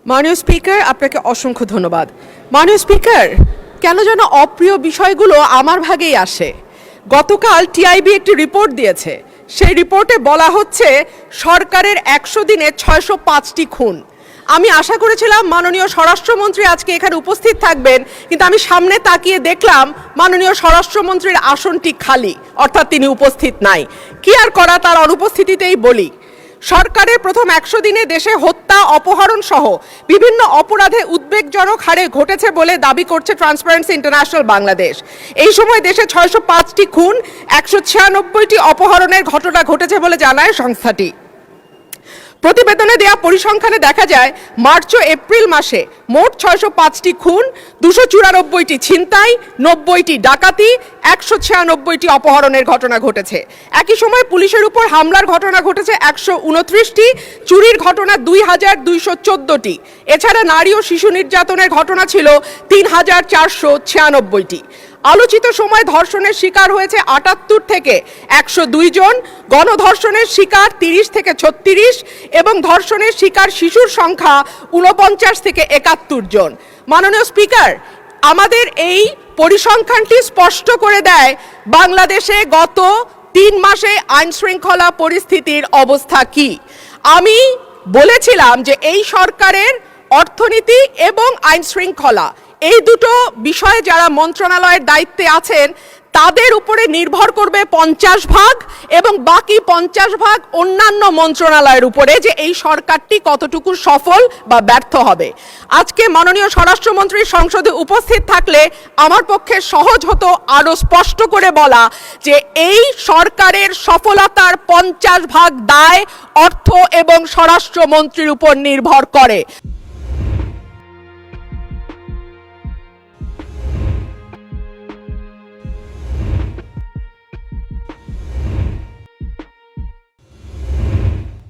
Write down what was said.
মাননীয় স্পিকার, আপনাকে অসংখ্য ধন্যবাদ। মাননীয় স্পিকার, কেন যেন অপ্রিয় বিষয়গুলো আমার ভাগেই আসে। গতকাল টিআইবি একটি রিপোর্ট দিয়েছে, সেই রিপোর্টে বলা হচ্ছে সরকারের 100 দিনে 605টি খুন। আমি আশা করেছিলাম মাননীয় স্বরাষ্ট্রমন্ত্রী আজকে এখানে উপস্থিত থাকবেন, কিন্তু আমি সামনে তাকিয়ে দেখলাম মাননীয় স্বরাষ্ট্রমন্ত্রীর আসনটি খালি, অর্থাৎ তিনি উপস্থিত নাই। কি আর করা, তার অনুপস্থিতিতেই বলি। সরকারের প্রথম 100 দিনে দেশে হত্যা, অপহরণ সহ বিভিন্ন অপরাধে উদ্বেগজনক হারে ঘটেছে বলে দাবি করছে ট্রান্সপারেন্সি ইন্টারন্যাশনাল বাংলাদেশ। এই সময় দেশে 605টি খুন, 196টি অপহরণের ঘটনা ঘটেছে বলে জানায় সংস্থাটি। প্রতিবেদনে দেয়া পরিসংখ্যানে দেখা যায় মার্চ ও এপ্রিল মাসে মোট 605টি খুন, 294টি ছিনতাই, 90টি ডাকাতি, 196টি অপহরণের ঘটনা ঘটেছে। একই সময় পুলিশের উপর হামলার ঘটনা ঘটেছে 129টি, চুরির ঘটনা 2214টি। এছাড়া নারী ও শিশু নির্যাতনের ঘটনা ছিল 3496টি। আলোচিত সময় ধর্ষণের শিকার হয়েছে 78 থেকে 102 জন, গণধর্ষণের শিকার 30 থেকে 36 এবং ধর্ষণের শিকার শিশুর সংখ্যা 49 থেকে 71 জন। মাননীয় স্পিকার, আমাদের এই পরিসংখ্যানটি স্পষ্ট করে দেয় বাংলাদেশে গত 3 মাসে আইন শৃঙ্খলা পরিস্থিতির অবস্থা কি। আমি বলেছিলাম যে এই সরকারের অর্থনীতি এবং আইন শৃঙ্খলা এই দুটো বিষয়ে যারা মন্ত্রণালয়ের দায়িত্বে আছেন তাদের উপরে নির্ভর করবে 50 ভাগ এবং বাকি 50 ভাগ অন্যান্য মন্ত্রণালয়ের উপরে, যে এই সরকারটি কতটুকু সফল বা ব্যর্থ হবে। আজকে মাননীয় স্বরাষ্ট্রমন্ত্রী সংসদে উপস্থিত থাকলে আমার পক্ষে সহজ হতো আরো স্পষ্ট করে বলা যে এই সরকারের সফলতার 50 ভাগ দায় অর্থ এবং স্বরাষ্ট্রমন্ত্রীর উপর নির্ভর করে।